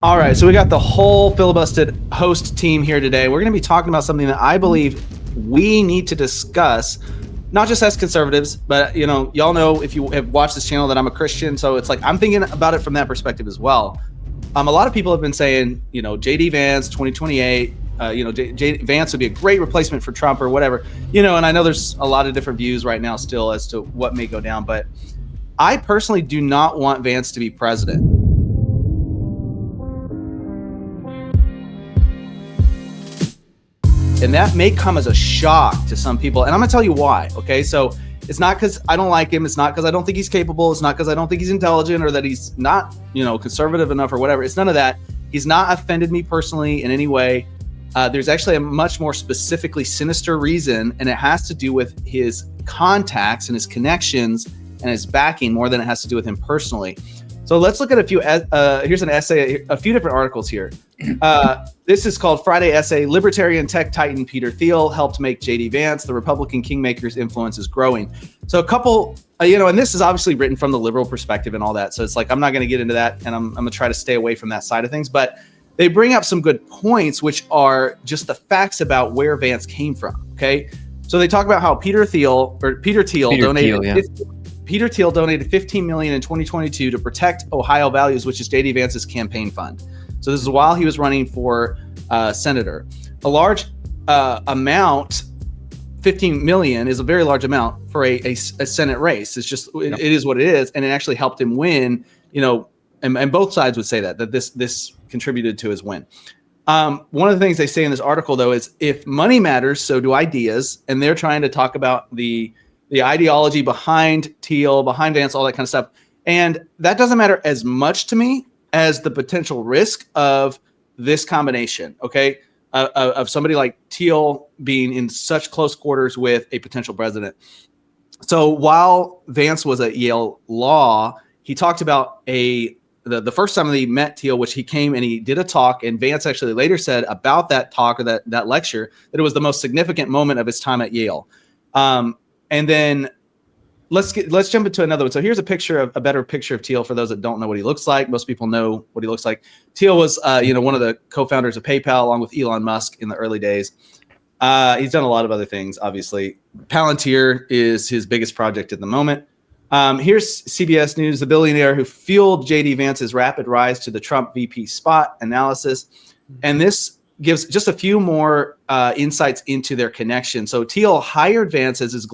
All right, so we got the whole filibustered host team here today. We're going to be talking about something that I believe we need to discuss, not just as conservatives, but y'all know if you have watched this channel that I'm a Christian, so it's like I'm thinking about it from that perspective as well. A lot of people have been saying, JD Vance 2028, JD Vance would be a great replacement for Trump or whatever, and I know there's a lot of different views right now still as to what may go down, but I personally do not want Vance to be president. And that may come as a shock to some people. And I'm going to tell you why. Okay. So it's not because I don't like him. It's not because I don't think he's capable. It's not because I don't think he's intelligent or that he's not, conservative enough or whatever. It's none of that. He's not offended me personally in any way. There's actually a much more specifically sinister reason, and it has to do with his contacts and his connections and his backing more than it has to do with him personally. So let's look at a few. Here's an essay, a few different articles here. This is called Friday Essay. Libertarian tech titan Peter Thiel helped make JD Vance the Republican kingmaker's influence is growing. So a couple, and this is obviously written from the liberal perspective and all that. So it's like, I'm not going to get into that, and I'm going to try to stay away from that side of things. But they bring up some good points, which are just the facts about where Vance came from. Okay. So they talk about how Peter Thiel donated Peter Thiel donated $15 million in 2022 to protect Ohio values, which is JD Vance's campaign fund. So this is while he was running for senator. A large amount, $15 million, is a very large amount for a Senate race. It's just it is what it is, and it actually helped him win. And both sides would say that this contributed to his win. One of the things they say in this article, though, is if money matters, so do ideas, and they're trying to talk about the ideology behind Thiel, behind Vance, all that kind of stuff. And that doesn't matter as much to me as the potential risk of this combination, okay, of somebody like Thiel being in such close quarters with a potential president. So while Vance was at Yale Law, he talked about the first time that he met Thiel, which he came and he did a talk, and Vance actually later said about that talk or that lecture that it was the most significant moment of his time at Yale. And then let's jump into another one. So here's a better picture of Thiel for those that don't know what he looks like. Most people know what he looks like. Thiel was, one of the co-founders of PayPal along with Elon Musk in the early days. He's done a lot of other things, obviously. Palantir is his biggest project at the moment. Here's CBS News, the billionaire who fueled JD Vance's rapid rise to the Trump VP spot analysis. And this gives just a few more insights into their connection. So Thiel hired Vance as his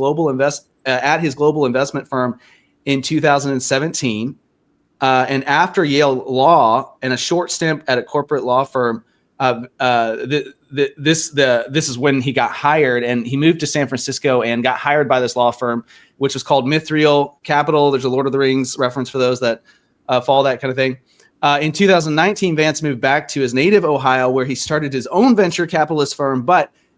at his global investment firm in 2017, and after Yale Law and a short stint at a corporate law firm, this is when he got hired, and he moved to San Francisco and got hired by this law firm, which was called Mithril Capital. There's a Lord of the Rings reference for those that follow that kind of thing. In 2019, Vance moved back to his native Ohio, where he started his own venture capitalist firm.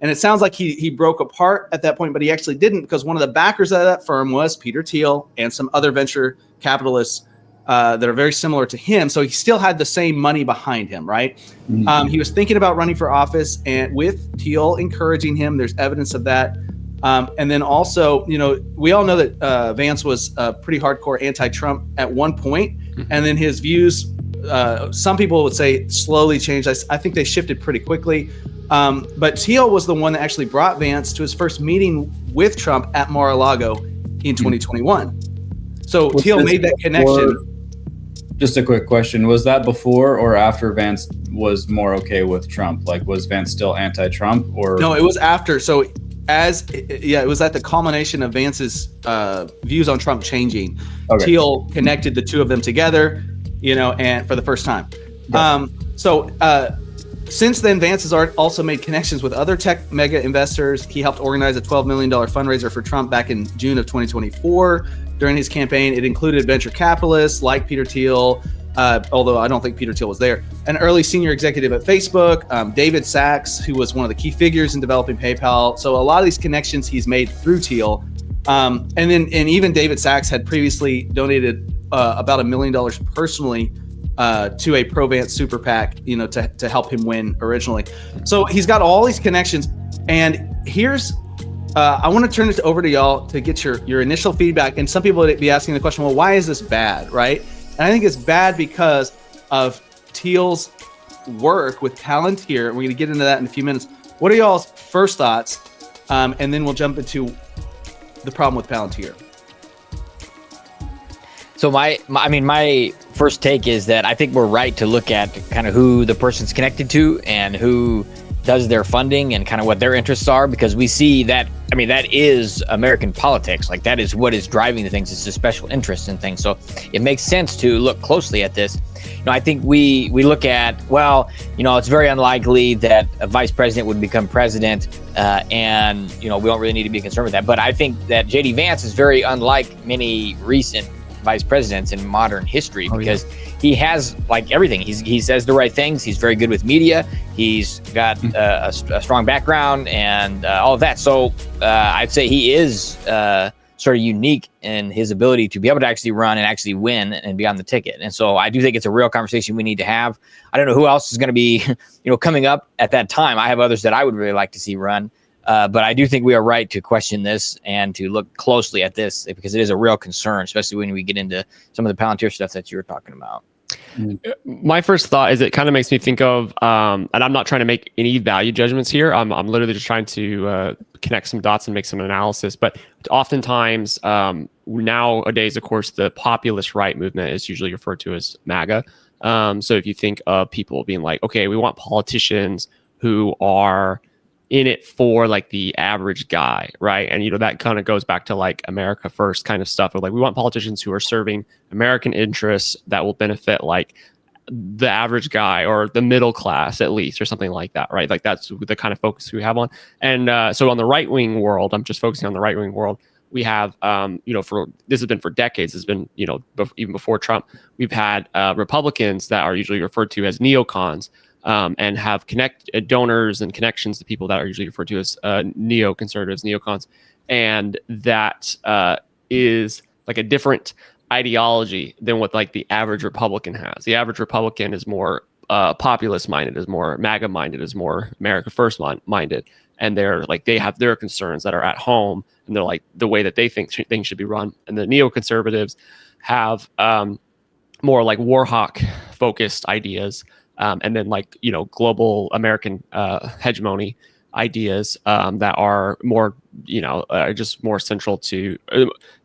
And it sounds like he broke apart at that point, but he actually didn't, because one of the backers of that firm was Peter Thiel and some other venture capitalists that are very similar to him. So he still had the same money behind him, right? Mm-hmm. He was thinking about running for office, and with Thiel encouraging him, there's evidence of that. And then also, we all know that Vance was pretty hardcore anti-Trump at one point, and then his views, some people would say, slowly changed. I think they shifted pretty quickly. But Thiel was the one that actually brought Vance to his first meeting with Trump at Mar-a-Lago in 2021. So Thiel made that connection. Just a quick question. Was that before or after Vance was more okay with Trump? Like, was Vance still anti-Trump, or? No, it was after. So it was at the culmination of Vance's views on Trump changing. Okay. Thiel connected the two of them together, and for the first time. Yeah. Since then, Vance has also made connections with other tech mega investors. He helped organize a $12 million fundraiser for Trump back in June of 2024. During his campaign, it included venture capitalists like Peter Thiel, although I don't think Peter Thiel was there, an early senior executive at Facebook, David Sachs, who was one of the key figures in developing PayPal. So a lot of these connections he's made through Thiel. And even David Sachs had previously donated about $1 million personally to a pro-Vance super PAC, to help him win originally. So he's got all these connections. And here's, I want to turn it over to y'all to get your initial feedback. And some people would be asking the question, well, why is this bad, right? And I think it's bad because of Teal's work with Palantir, and we're going to get into that in a few minutes. What are y'all's first thoughts? And then we'll jump into the problem with Palantir. So my first take is that I think we're right to look at kind of who the person's connected to and who does their funding and kind of what their interests are, because we see that, that is American politics. Like, that is what is driving the things. It's a special interest in things. So it makes sense to look closely at this. I think we look at, it's very unlikely that a vice president would become president, and we don't really need to be concerned with that. But I think that JD Vance is very unlike many recent vice presidents in modern history, because he has like everything. He says the right things. He's very good with media. He's got a strong background and all of that. So I'd say he is sort of unique in his ability to be able to actually run and actually win and be on the ticket. And so I do think it's a real conversation we need to have. I don't know who else is going to be, coming up at that time. I have others that I would really like to see run. But I do think we are right to question this and to look closely at this, because it is a real concern, especially when we get into some of the Palantir stuff that you were talking about. My first thought is it kind of makes me think of, and I'm not trying to make any value judgments here. I'm literally just trying to connect some dots and make some analysis. But oftentimes, nowadays, of course, the populist right movement is usually referred to as MAGA. So if you think of people being like, okay, we want politicians who are in it for like the average guy, right? And that kind of goes back to like America First kind of stuff, or like we want politicians who are serving American interests that will benefit like the average guy or the middle class at least, or something like that, right? Like that's the kind of focus we have on. And so on the right wing world, I'm just focusing on the right wing world. We have, for this has been for decades. It's been, even before Trump, we've had Republicans that are usually referred to as neocons. And have donors and connections to people that are usually referred to as neoconservatives, neocons. And that is like a different ideology than what like the average Republican has. The average Republican is more populist minded, is more MAGA minded, is more America First minded. And they're like, they have their concerns that are at home, and they're like the way that they think things should be run. And the neoconservatives have more like war hawk focused ideas. And then like, global American hegemony ideas that are more, just more central to,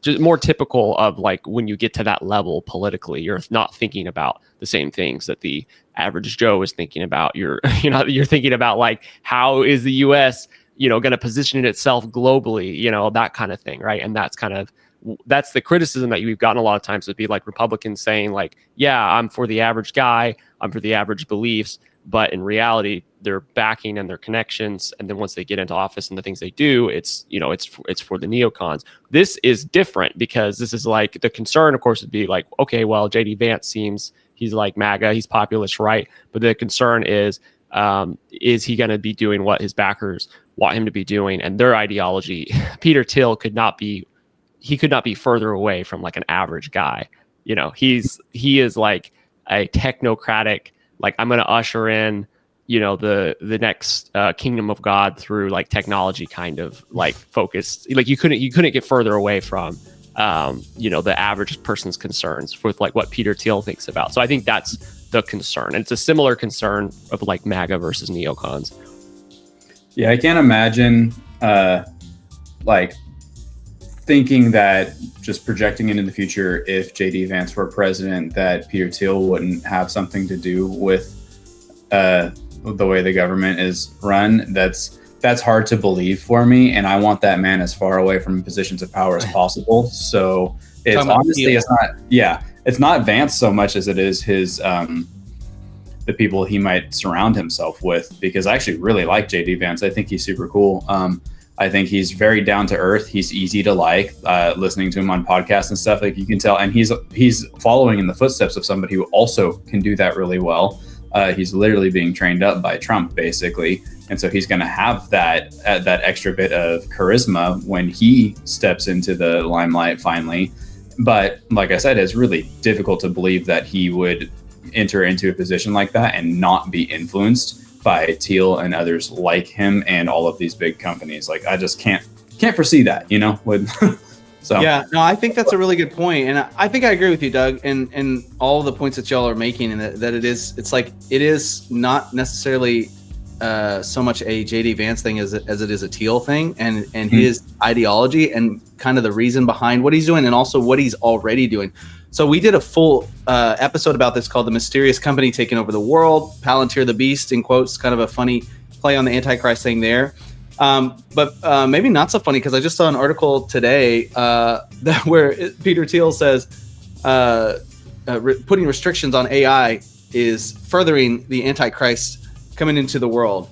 just more typical of like when you get to that level politically, you're not thinking about the same things that the average Joe is thinking about. You're thinking about like, how is the U.S., going to position itself globally, that kind of thing, right? And that's the criticism that we've gotten a lot of times, would be like Republicans saying like, yeah, I'm for the average guy, I'm for the average beliefs, but in reality, their backing and their connections, and then once they get into office and the things they do, it's for the neocons. This is different, because this is like the concern, of course, would be like, okay, well, JD Vance seems he's like MAGA, he's populist, right? But the concern is he going to be doing what his backers want him to be doing? And their ideology, Peter Thiel could not be further away from like an average guy. He is like a technocratic, like, I'm going to usher in, the next kingdom of God through like technology kind of like focused. Like you couldn't get further away from, the average person's concerns with like what Peter Thiel thinks about. So I think that's the concern. And it's a similar concern of like MAGA versus neocons. Yeah, I can't imagine like thinking that, just projecting into the future, if JD Vance were president, that Peter Thiel wouldn't have something to do with the way the government is run. That's hard to believe for me, and I want that man as far away from positions of power as possible. So it's honestly, it's not Vance so much as it is his the people he might surround himself with, because I actually really like JD Vance. I think he's super cool. I think he's very down to earth. He's easy to like. Listening to him on podcasts and stuff, like you can tell, and he's following in the footsteps of somebody who also can do that really well. He's literally being trained up by Trump, basically, and so he's going to have that extra bit of charisma when he steps into the limelight finally. But like I said, it's really difficult to believe that he would enter into a position like that and not be influenced by Thiel and others like him and all of these big companies. Like, I just can't foresee that, with So yeah, no, I think that's a really good point, and I think I agree with you, Doug, and all the points that y'all are making, and that it is not necessarily so much a JD Vance thing as it is a Teal thing, and his ideology and kind of the reason behind what he's doing, and also what he's already doing. So we did a full episode about this called "The Mysterious Company Taking Over the World," Palantir the Beast in quotes, kind of a funny play on the Antichrist thing there. But maybe not so funny, because I just saw an article today where Peter Thiel says putting restrictions on AI is furthering the Antichrist coming into the world.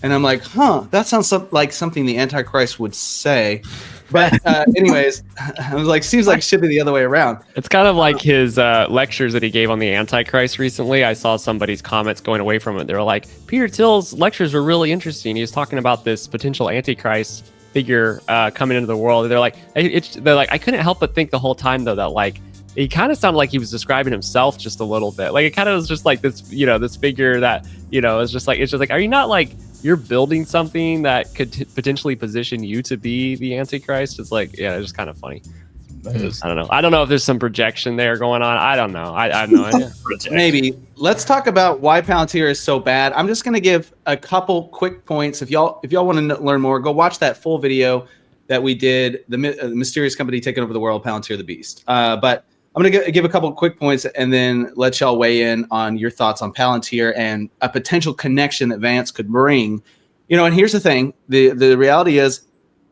And I'm like, that sounds like something the Antichrist would say. But anyways, I was like, seems like it should be the other way around. It's kind of like his lectures that he gave on the Antichrist recently. I saw somebody's comments going away from it. They were like, Peter Thiel's lectures were really interesting. He was talking about this potential Antichrist figure coming into the world. They're like, I couldn't help but think the whole time though that like he kind of sounded like he was describing himself just a little bit. Like it kind of was just like this, this figure that is just like, it's just like, are you not like, you're building something that could potentially position you to be the Antichrist? It's like, yeah, it's just kind of funny. I don't know. I don't know if there's some projection there going on. I don't know. I have no idea. Maybe. Let's talk about why Palantir is so bad. I'm just going to give a couple quick points. If y'all want to learn more, go watch that full video that we did, the mysterious company taking over the world, Palantir the Beast. But I'm going to give a couple quick points and then let y'all weigh in on your thoughts on Palantir and a potential connection that Vance could bring. And here's the thing. The reality is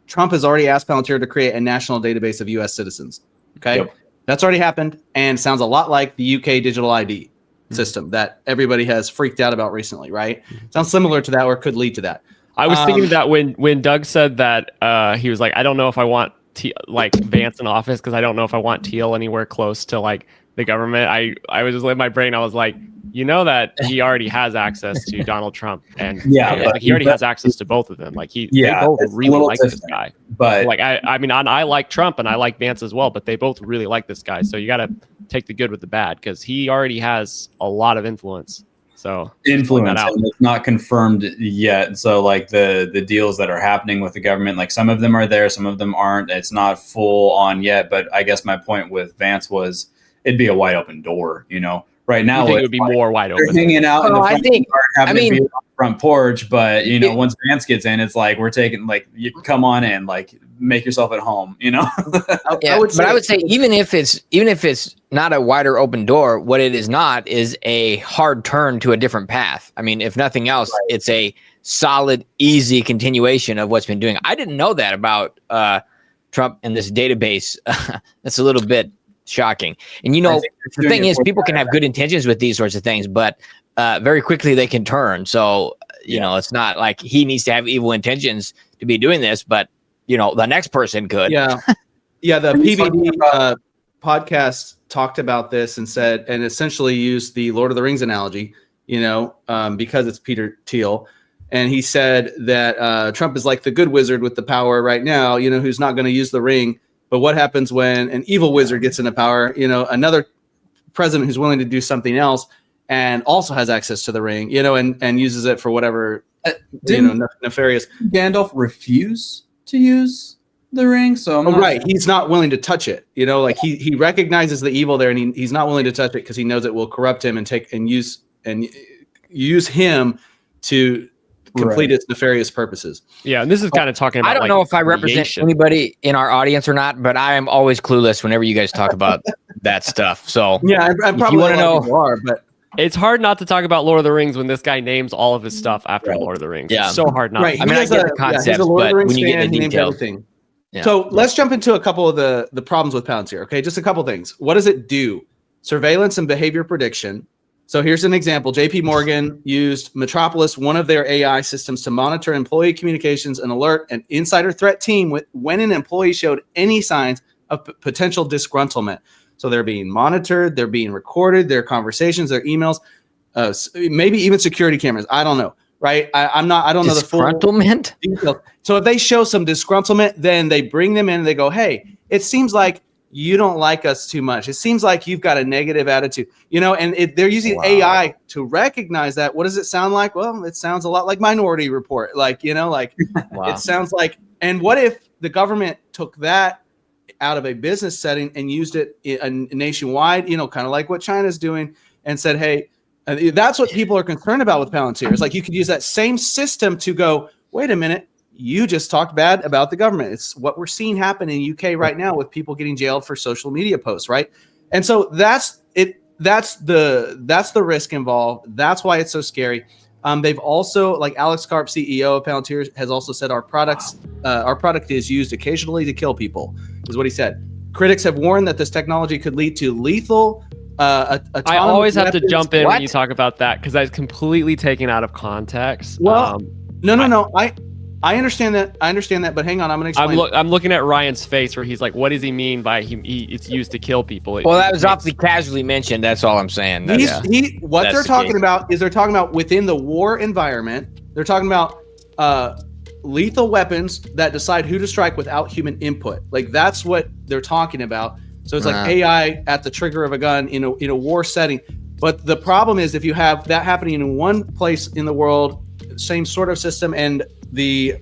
Trump has already asked Palantir to create a national database of U.S. citizens. Okay? Yep. That's already happened and sounds a lot like the UK digital ID system that everybody has freaked out about recently, right? Sounds similar to that or could lead to that. I was thinking that when Doug said that, he was like, I don't know if I want Vance in office because I don't know if I want Teal anywhere close to like the government. I was just in my brain. I was like, that he already has access to Donald Trump, and he already has access to both of them. Like they both really like this guy. But like I like Trump and I like Vance as well, but they both really like this guy. So you got to take the good with the bad because he already has a lot of influence. So influence, and it's not confirmed yet. So like the deals that are happening with the government, like some of them are there, some of them aren't. It's not full on yet. But I guess my point with Vance was it'd be a wide open door. Right now it would be more wide open. They're hanging out in the front yard, having a beer on the front porch. But once Vance gets in, it's like we're taking you come on in, like make yourself at home. I would say even if it's not a wider open door, what it is not is a hard turn to a different path. I mean, if nothing else, it's a solid, easy continuation of what's been doing. I didn't know that about Trump and this database. That's a little bit shocking. And the thing is, people can have good intentions with these sorts of things, but very quickly they can turn. So it's not like he needs to have evil intentions to be doing this, but the next person could. The PBD podcast talked about this and said, and essentially used the Lord of the Rings analogy, because it's Peter Thiel. And he said that Trump is like the good wizard with the power right now, who's not going to use the ring. But what happens when an evil wizard gets into power, another president who's willing to do something else and also has access to the ring, and uses it for whatever, nefarious. Gandalf refuse to use the ring, so he's not willing to touch it. He recognizes the evil there, and he's not willing to touch it because he knows it will corrupt him and use him to complete its nefarious purposes. Yeah, and this is kind of talking about. I don't know if I represent anybody in our audience or not, but I am always clueless whenever you guys talk about that stuff. So I'm probably want to know. You are, but it's hard not to talk about Lord of the Rings when this guy names all of his stuff after Lord of the Rings. Yeah, it's so hard not. Right. To. I mean, I get the concept, but when you get the details. Yeah. So let's jump into a couple of the problems with Palantir. Okay, just a couple things. What does it do? Surveillance and behavior prediction. So here's an example. JP Morgan used Metropolis, one of their AI systems, to monitor employee communications and alert an insider threat team when an employee showed any signs of potential disgruntlement. So they're being monitored, they're being recorded, their conversations, their emails, maybe even security cameras. I don't know, right? I don't know the full disgruntlement. Details. So if they show some disgruntlement, then they bring them in and they go, hey, it seems like you don't like us too much. It seems like you've got a negative attitude, and they're using AI to recognize that. What does it sound like? Well, it sounds a lot like Minority Report. It sounds like, and what if the government took that out of a business setting and used it nationwide, kind of like what China's doing, and said, hey, that's what people are concerned about with Palantir. It's like you could use that same system to go, wait a minute, you just talked bad about the government. It's what we're seeing happen in UK right now with people getting jailed for social media posts, right? And so that's it. That's the risk involved. That's why it's so scary. They've also, like Alex Karp, CEO of Palantir, has also said our product is used occasionally to kill people, is what he said. Critics have warned that this technology could lead to lethal. I always have to jump in What? when you talk about that because that's completely taken out of context. Well, no. I understand that. But hang on, I'm going to explain. I'm looking at Ryan's face where he's like, "What does he mean by it's used to kill people?" Well, that was awfully casually mentioned. That's all I'm saying. They're That's talking the about is they're talking about within the war environment. They're talking about lethal weapons that decide who to strike without human input. Like that's what they're talking about. So it's like AI at the trigger of a gun in a war setting. But the problem is if you have that happening in one place in the world, same sort of system, and the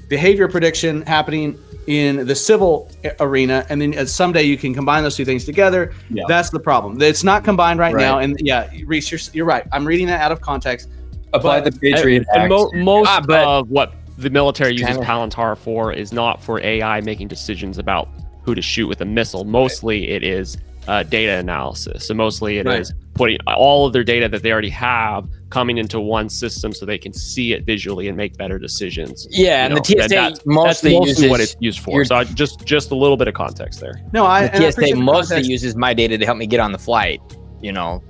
behavior prediction happening in the civil arena, and then someday you can combine those two things together. Yeah. That's the problem. It's not combined right now. And yeah, Reese, you're right. I'm reading that out of context. Apply the Patriot Act. Most of what the military uses Palantir for is not for AI making decisions about who to shoot with a missile. Mostly it is data analysis. So mostly it is putting all of their data that they already have coming into one system so they can see it visually and make better decisions. Yeah, and the TSA that's mostly uses what it's used for. So just a little bit of context there. No, the TSA mostly uses my data to help me get on the flight,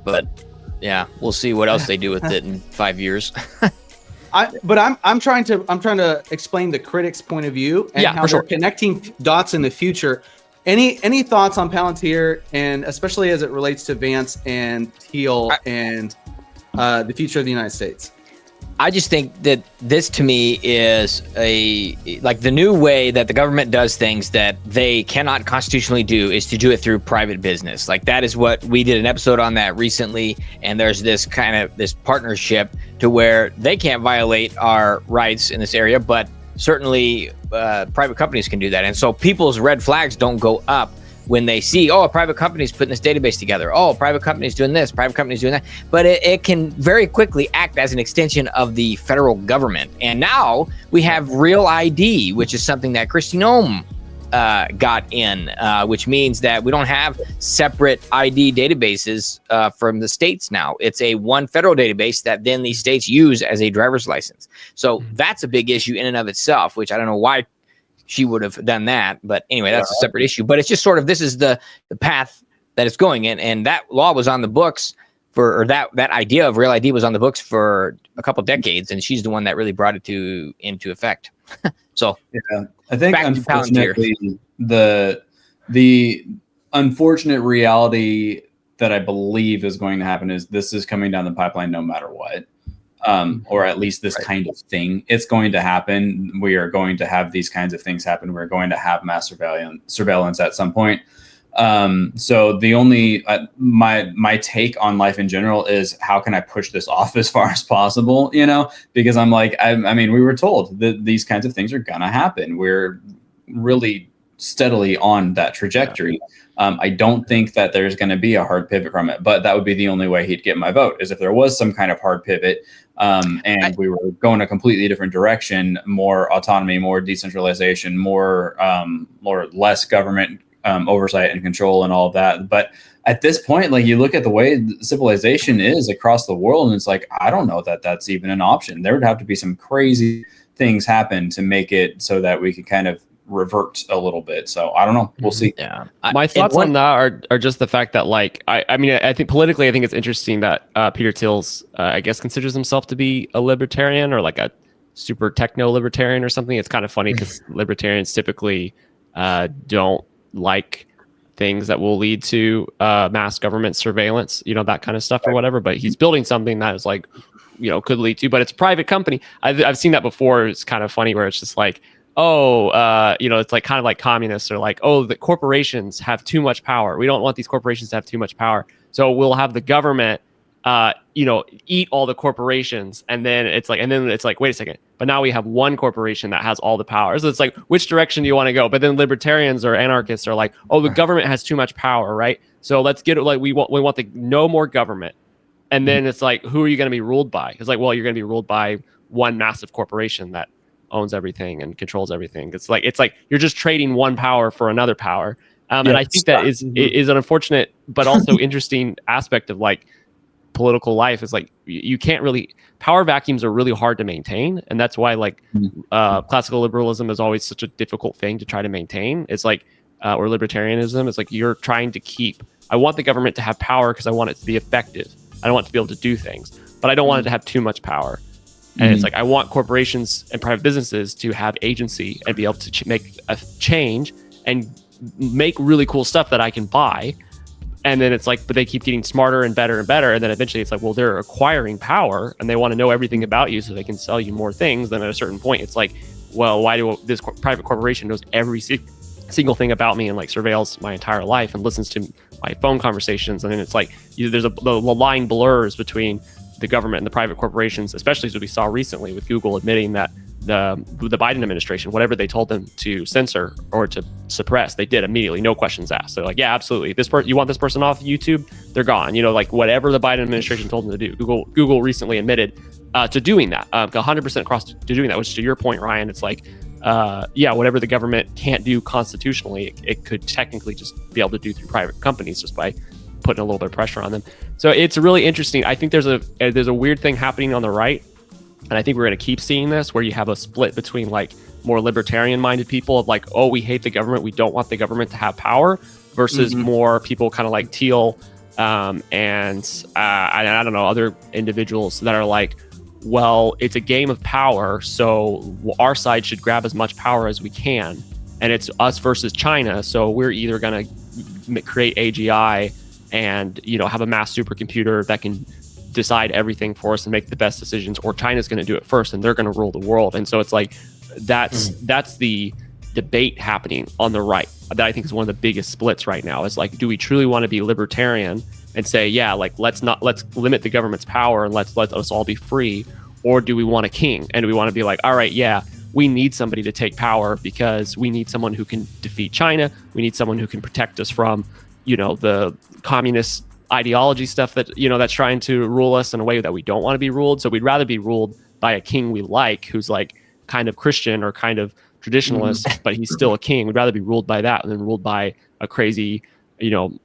but yeah, we'll see what else they do with it in 5 years. I'm trying to explain the critics' point of view and how they're connecting dots in the future. Any thoughts on Palantir, and especially as it relates to Vance and Thiel and the future of the United States? I just think that this to me is the new way that the government does things that they cannot constitutionally do is to do it through private business. Like that is what we did an episode on that recently. And there's this partnership to where they can't violate our rights in this area, but certainly private companies can do that. And so people's red flags don't go up when they see, a private company's putting this database together. Private company's doing this, private company's doing that. But it can very quickly act as an extension of the federal government. And now we have Real ID, which is something that Kristi Noem got in, which means that we don't have separate ID databases from the states now. It's a one federal database that then these states use as a driver's license. So that's a big issue in and of itself, which I don't know why she would have done that. But anyway, that's a separate issue. But it's just sort of, this is the path that it's going in. And that law was on the books or that idea of Real ID was on the books for a couple decades. And she's the one that really brought it into effect. So yeah, I think unfortunately the unfortunate reality that I believe is going to happen is this is coming down the pipeline no matter what. Or at least this kind of thing. It's going to happen. We are going to have these kinds of things happen. We're going to have mass surveillance at some point. So the only my take on life in general is how can I push this off as far as possible? Because I'm like, I mean, we were told that these kinds of things are gonna happen. We're really steadily on that trajectory. I don't think that there's going to be a hard pivot from it, but that would be the only way he'd get my vote is if there was some kind of hard pivot and we were going a completely different direction, more autonomy, more decentralization, more less government oversight and control and all of that. But at this point, like you look at the way civilization is across the world, and it's like, I don't know that that's even an option. There would have to be some crazy things happen to make it so that we could kind of revert a little bit. So I don't know. We'll see. Yeah. My thoughts on that are just the fact that I think politically, I think it's interesting that Peter Thiel's, I guess, considers himself to be a libertarian or like a super techno libertarian or something. It's kind of funny because libertarians typically don't like things that will lead to mass government surveillance, that kind of stuff or whatever. But he's building something that is like, could lead to, but it's a private company. I've seen that before. It's kind of funny where it's just like, it's like kind of like communists are like, the corporations have too much power. We don't want these corporations to have too much power. So we'll have the government eat all the corporations, and then it's like, wait a second, but now we have one corporation that has all the power. So it's like, which direction do you want to go? But then libertarians or anarchists are like, oh, the government has too much power, right? So let's get it, like, we want no more government. And then it's like, who are you going to be ruled by? It's like, well, you're going to be ruled by one massive corporation that owns everything and controls everything. It's like you're just trading one power for another power. And I think that is an unfortunate but also interesting aspect of like political life. Is like, you can't really, power vacuums are really hard to maintain, and that's why like classical liberalism is always such a difficult thing to try to maintain. It's like or libertarianism, it's like you're trying to keep, I want the government to have power because I want it to be effective. I don't want it to be able to do things, but I don't want it to have too much power. And it's like, I want corporations and private businesses to have agency and be able to make a change and make really cool stuff that I can buy. And then it's like, but they keep getting smarter and better and better. And then eventually it's like, well, they're acquiring power and they want to know everything about you so they can sell you more things. Then at a certain point, it's like, well, why do this private corporation knows every single thing about me and like surveils my entire life and listens to my phone conversations? And then it's like, there's the line blurs between the government and the private corporations, especially as we saw recently with Google admitting that the Biden administration, whatever they told them to censor or to suppress, they did immediately, no questions asked. So like, yeah, absolutely. You want this person off YouTube? They're gone. Like whatever the Biden administration told them to do. Google recently admitted to doing that, 100% across to doing that, which to your point, Ryan, it's like, whatever the government can't do constitutionally, it could technically just be able to do through private companies just by putting a little bit of pressure on them. So it's really interesting. I think there's a weird thing happening on the right, and I think we're going to keep seeing this, where you have a split between like more libertarian minded people of like, oh, we hate the government, we don't want the government to have power, versus more people kind of like Teal and I don't know, other individuals that are like, well, it's a game of power, so our side should grab as much power as we can, and it's us versus China, so we're either going to create AGI and have a mass supercomputer that can decide everything for us and make the best decisions, or China's going to do it first and they're going to rule the world. And so it's like that's the debate happening on the right that I think is one of the biggest splits right now. Is like, do we truly want to be libertarian and say, yeah, like let's limit the government's power and let us all be free, or do we want a king and do we want to be like, all right, yeah, we need somebody to take power because we need someone who can defeat China, we need someone who can protect us from the communist ideology stuff that that's trying to rule us in a way that we don't want to be ruled. So we'd rather be ruled by a king we like, who's like kind of Christian or kind of traditionalist, but he's still a king. We'd rather be ruled by that than ruled by a crazy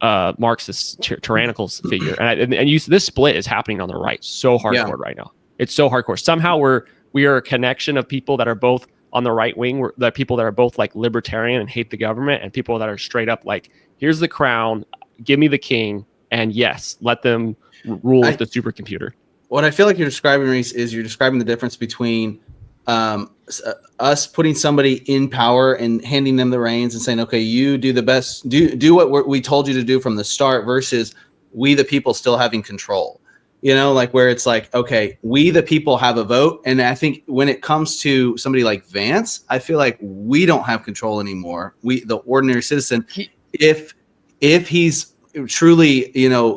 Marxist tyrannical figure. And this split is happening on the right so hardcore right now. It's so hardcore. Somehow we are a connection of people that are both on the right wing, the people that are both like libertarian and hate the government, and people that are straight up like, here's the crown, give me the king, and yes, let them rule the supercomputer. What I feel like you're describing, Reese, is you're describing the difference between us putting somebody in power and handing them the reins and saying, okay, you do the best, do what we told you to do from the start, versus we the people still having control. Like where it's like, okay, we the people have a vote. And I think when it comes to somebody like Vance, I feel like we don't have control anymore. We, the ordinary citizen, if he's truly,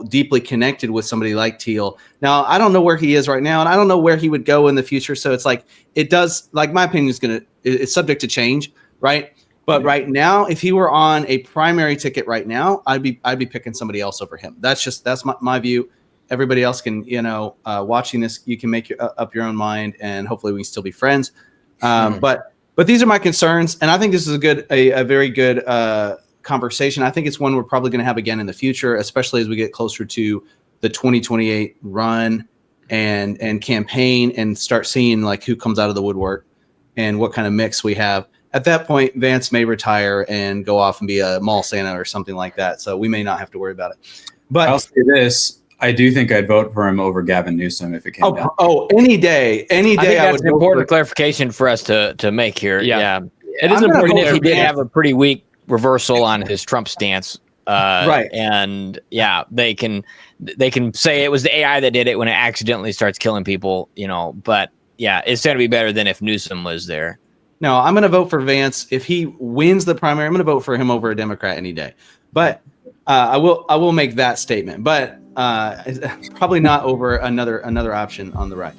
deeply connected with somebody like Teal. Now, I don't know where he is right now, and I don't know where he would go in the future. So it's like, it does, like, my opinion is it's subject to change, right? But right now, if he were on a primary ticket right now, I'd be picking somebody else over him. That's my view. Everybody else can, watching this, you can make up your own mind, and hopefully we can still be friends. But these are my concerns, and I think this is a very good conversation. I think it's one we're probably going to have again in the future, especially as we get closer to the 2028 run and campaign, and start seeing like who comes out of the woodwork and what kind of mix we have. At that point, Vance may retire and go off and be a mall Santa or something like that. So we may not have to worry about it. But I'll say this. I do think I'd vote for him over Gavin Newsom if it came down. Oh, any day. I think that's an important clarification for us to make here. Yeah. It is important if he did have a pretty weak reversal on his Trump stance. Right. And they can say it was the AI that did it when it accidentally starts killing people, but yeah, it's going to be better than if Newsom was there. No, I'm going to vote for Vance. If he wins the primary, I'm going to vote for him over a Democrat any day. But I will make that statement. But Probably not over another option on the right.